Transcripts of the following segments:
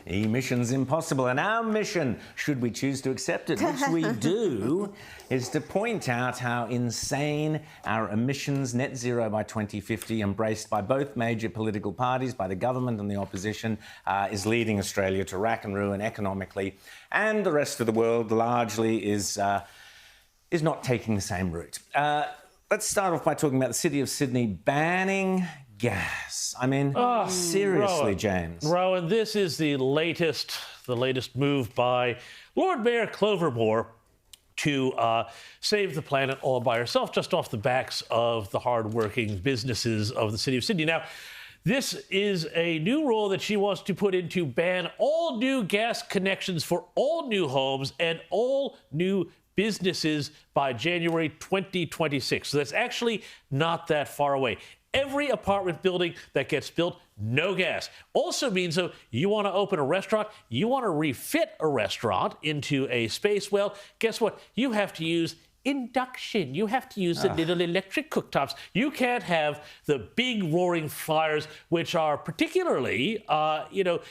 emissions impossible. And our mission, should we choose to accept it, which we do, is to point out how insane our emissions net zero by 2050, embraced by both major political parties, by the government and the opposition, is leading Australia to rack and ruin economically, and the rest of the world largely is not taking the same route. Let's start off by talking about the City of Sydney banning gas. I mean, seriously, Rowan, James. Rowan, this is the latest move by Lord Mayor Clover to save the planet all by herself, just off the backs of the hard-working businesses of the City of Sydney. Now, this is a new rule that she wants to put in to ban all new gas connections for all new homes and all new businesses by January 2026. So that's actually not that far away. Every apartment building that gets built, no gas. Also means, though, you want to open a restaurant, you want to refit a restaurant into a space, well, guess what? You have to use induction. You have to use the little electric cooktops. You can't have the big roaring fires, which are particularly,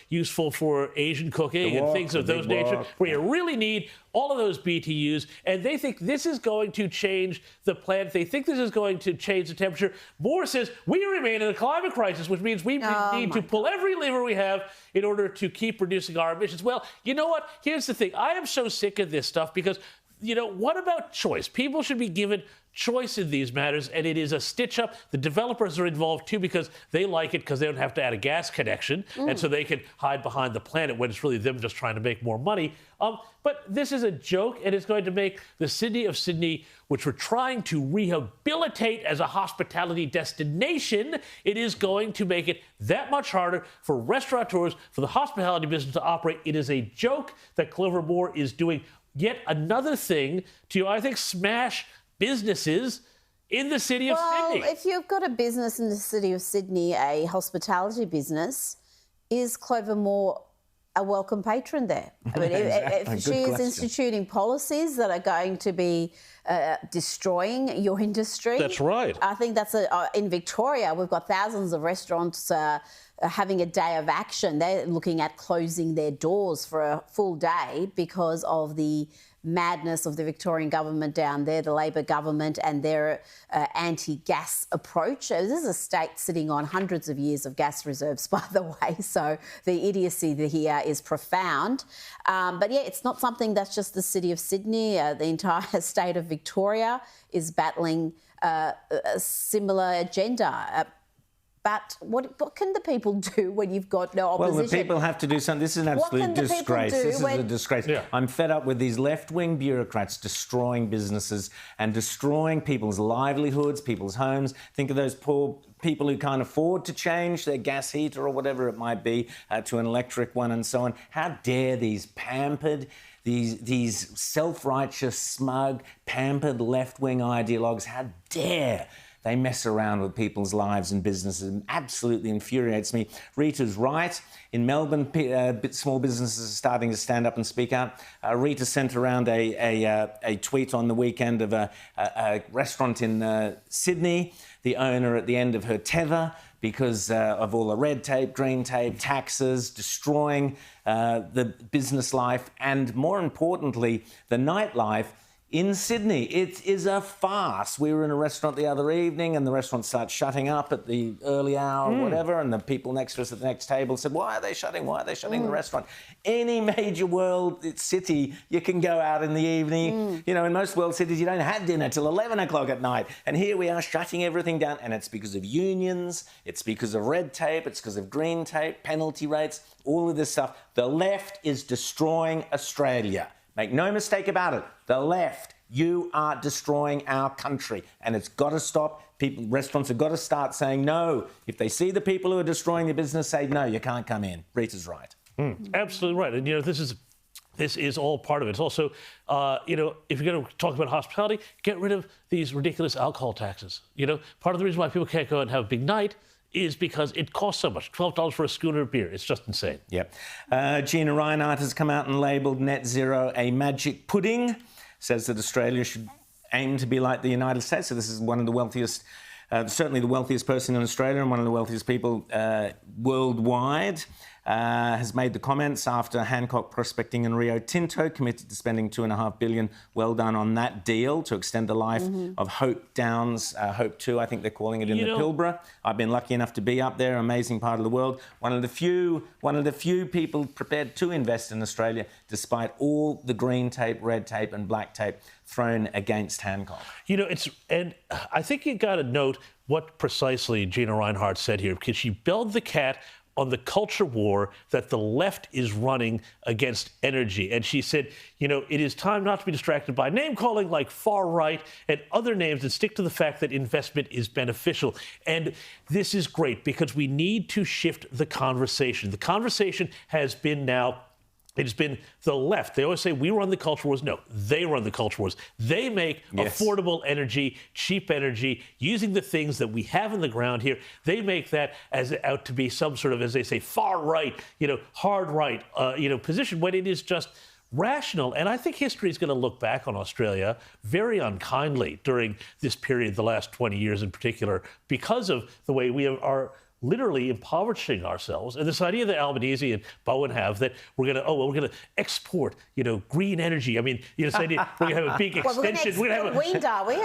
useful for Asian cooking and things of those nature, where you really need all of those BTUs. And they think this is going to change the planet. They think this is going to change the temperature. Moore says we remain in a climate crisis, which means we need to pull every lever we have in order to keep reducing our emissions. Well, you know what? Here's the thing. I am so sick of this stuff because what about choice? People should be given choice in these matters, and it is a stitch-up. The developers are involved, too, because they like it because they don't have to add a gas connection, and so they can hide behind the planet when it's really them just trying to make more money. But this is a joke, and it's going to make the City of Sydney, which we're trying to rehabilitate as a hospitality destination, it is going to make it that much harder for restaurateurs, for the hospitality business to operate. It is a joke that Clover Moore is doing yet another thing to, I think, smash businesses in the City of Sydney. Well, if you've got a business in the City of Sydney, a hospitality business, is Clover Moore a welcome patron there? I mean, if she is instituting policies that are going to be destroying your industry. That's right. I think that's in Victoria, we've got thousands of restaurants having a day of action. They're looking at closing their doors for a full day because of the madness of the Victorian government down there, the Labor government, and their anti-gas approach. This is a state sitting on hundreds of years of gas reserves, by the way, so the idiocy here is profound. But yeah, it's not something that's just the City of Sydney. The entire state of Victoria is battling a similar agenda. But what can the people do when you've got no opposition? Well, the people have to do something. This is an absolute disgrace. This is a disgrace. Yeah. I'm fed up with these left-wing bureaucrats destroying businesses and destroying people's livelihoods, people's homes. Think of those poor people who can't afford to change their gas heater or whatever it might be to an electric one and so on. How dare these pampered, these self-righteous, smug, pampered left-wing ideologues, how dare they mess around with people's lives and businesses. It absolutely infuriates me. Rita's right. In Melbourne, small businesses are starting to stand up and speak out. Rita sent around a tweet on the weekend of a restaurant in Sydney, the owner at the end of her tether, because of all the red tape, green tape, taxes, destroying the business life and, more importantly, the nightlife in Sydney. It is a farce. We were in a restaurant the other evening and the restaurant starts shutting up at the early hour or whatever, and the people next to us at the next table said, why are they shutting the restaurant? Any major world city, you can go out in the evening. In most world cities, you don't have dinner till 11 o'clock at night. And here we are shutting everything down, and it's because of unions, it's because of red tape, it's because of green tape, penalty rates, all of this stuff. The left is destroying Australia. Make no mistake about it. The left, you are destroying our country, and it's got to stop. Restaurants have got to start saying no. If they see the people who are destroying the business, say no, you can't come in. Rita's right. Absolutely right. And this is all part of it. It's also, if you're going to talk about hospitality, get rid of these ridiculous alcohol taxes. Part of the reason why people can't go and have a big night is because it costs so much. $12 for a schooner of beer. It's just insane. Yep. Gina Rinehart has come out and labelled net zero a magic pudding, says that Australia should aim to be like the United States. So this is one of the wealthiest, certainly the wealthiest person in Australia and one of the wealthiest people worldwide. has made the comments after Hancock Prospecting and Rio Tinto committed to spending $2.5 billion. Well done on that deal to extend the life of Hope Downs, Hope 2, I think they're calling it in the Pilbara. I've been lucky enough to be up there, amazing part of the world. One of the few people prepared to invest in Australia, despite all the green tape, red tape, and black tape thrown against Hancock. And I think you got to note what precisely Gina Rinehart said here, because she belled the cat on the culture war that the left is running against energy. And she said, it is time not to be distracted by name-calling like far right and other names, and stick to the fact that investment is beneficial. And this is great because we need to shift the conversation. The conversation has been now, it's been the left. They always say, we run the culture wars. No, they run the culture wars. They make affordable energy, cheap energy, using the things that we have in the ground here. They make that as out to be some sort of, as they say, far right, hard right, position, when it is just rational. And I think history is going to look back on Australia very unkindly during this period, the last 20 years in particular, because of the way we are literally impoverishing ourselves. And this idea that Albanese and Bowen have that we're going to export, green energy. I mean, this idea we're going to have a big extension. We're going to wind, are we?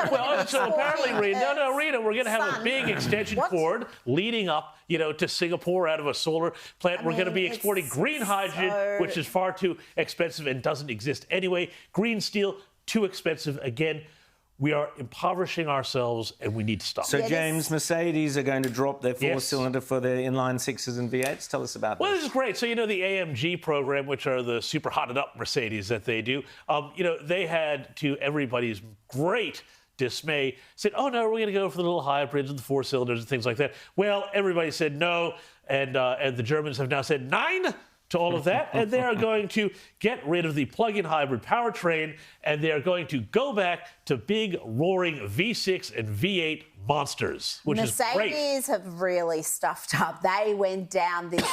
So apparently, Rita, we're going to have a big extension cord leading up, to Singapore out of a solar plant. We're going to be exporting green hydrogen, which is far too expensive and doesn't exist anyway. Green steel, too expensive again. We are impoverishing ourselves, and we need to stop. So, James, Mercedes are going to drop their four-cylinder for their inline 6s and V8s. Tell us about that. Well, this is great. So, the AMG program, which are the super hotted-up Mercedes that they do, they had, to everybody's great dismay, said, oh, no, we're going to go for the little hybrids and the 4 cylinders and things like that. Well, everybody said no, and the Germans have now said 9 to all of that, and they are going to get rid of the plug-in hybrid powertrain, and they are going to go back to big, roaring V6 and V8 monsters, which is great. Mercedes have really stuffed up. They went down this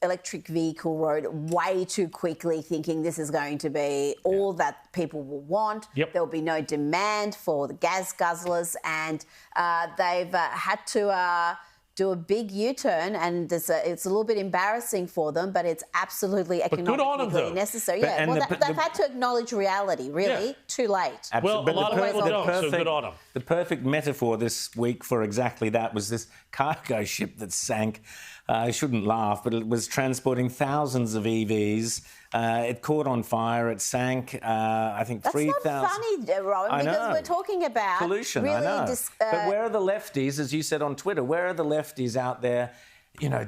electric vehicle road way too quickly, thinking this is going to be all that people will want. There will be no demand for the gas guzzlers, and they've had to do a big U-turn, and it's a little bit embarrassing for them, but it's absolutely economically necessary. They've had to acknowledge reality, really, too late. Well, a lot of people don't, so good on them. The perfect metaphor this week for exactly that was this cargo ship that sank. I shouldn't laugh, but it was transporting thousands of EVs. It caught on fire. It sank, I think, 3,000. That's not funny, Rowan, because we're talking about pollution. Really I know. But where are the lefties, as you said on Twitter, where are the lefties out there,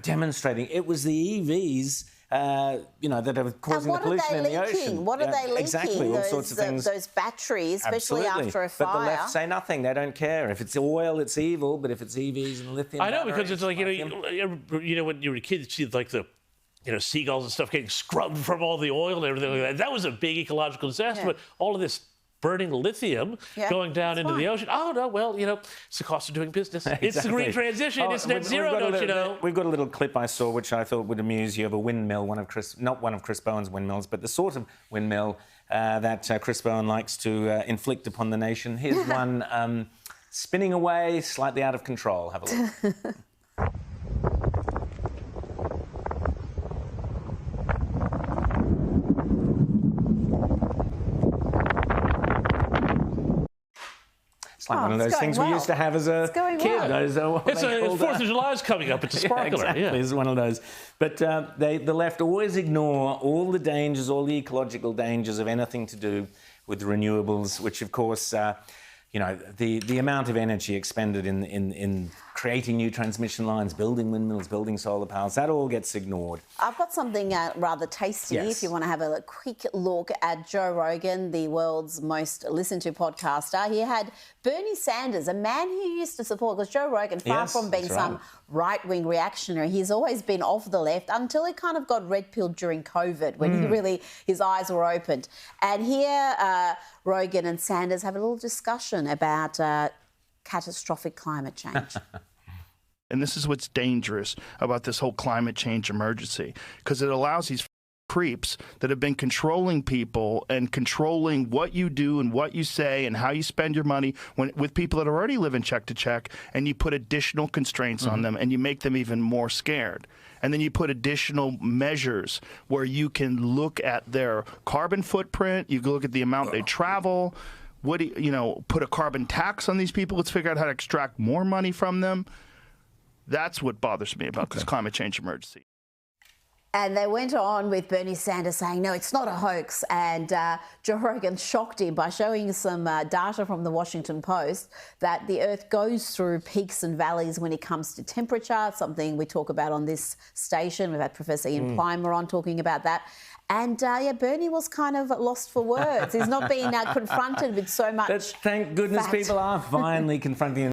demonstrating? It was the EVs that are causing the pollution in the ocean. What are they leaking? Exactly, all sorts of things. Those batteries, especially after a fire. But the left say nothing. They don't care. If it's oil, it's evil. But if it's EVs and lithium, I know, because it's like when you were a kid, you see like the seagulls and stuff getting scrubbed from all the oil and everything like that. That was a big ecological disaster. But all of this burning lithium going down into the ocean. Oh, no, well, it's the cost of doing business. Exactly. It's the green transition. It's net zero, don't you know? We've got a little clip I saw which I thought would amuse you of a windmill, not one of Chris Bowen's windmills, but the sort of windmill that Chris Bowen likes to inflict upon the nation. Here's one spinning away, slightly out of control. Have a look. It's like one of those things we used to have as a kid. Well. It's 4th of July is coming up. It's a sparkler. Exactly. It's one of those. But the left always ignore all the dangers, all the ecological dangers of anything to do with renewables, which, of course, the amount of energy expended in creating new transmission lines, building windmills, building solar powers, that all gets ignored. I've got something rather tasty if you want to have a quick look at Joe Rogan, the world's most listened to podcaster. He had Bernie Sanders, a man who used to support, because Joe Rogan, far from being some right-wing reactionary, he's always been off the left until he kind of got red-pilled during COVID when his eyes were opened. And here Rogan and Sanders have a little discussion about catastrophic climate change. And this is what's dangerous about this whole climate change emergency, because it allows these creeps that have been controlling people and controlling what you do and what you say and how you spend your money with people that are already living check to check, and you put additional constraints on them and you make them even more scared. and then you put additional measures where you can look at their carbon footprint, you can look at the amount they travel, what do you know, put a carbon tax on these people, let's figure out how to extract more money from them. That's what bothers me about this climate change emergency. And they went on with Bernie Sanders saying, no, it's not a hoax. And Joe Rogan shocked him by showing some data from the Washington Post that the Earth goes through peaks and valleys when it comes to temperature, something we talk about on this station. We've had Professor Ian Plimer on talking about that. And, yeah, Bernie was kind of lost for words. He's not being confronted with so much Thank goodness fact. people are finally confronting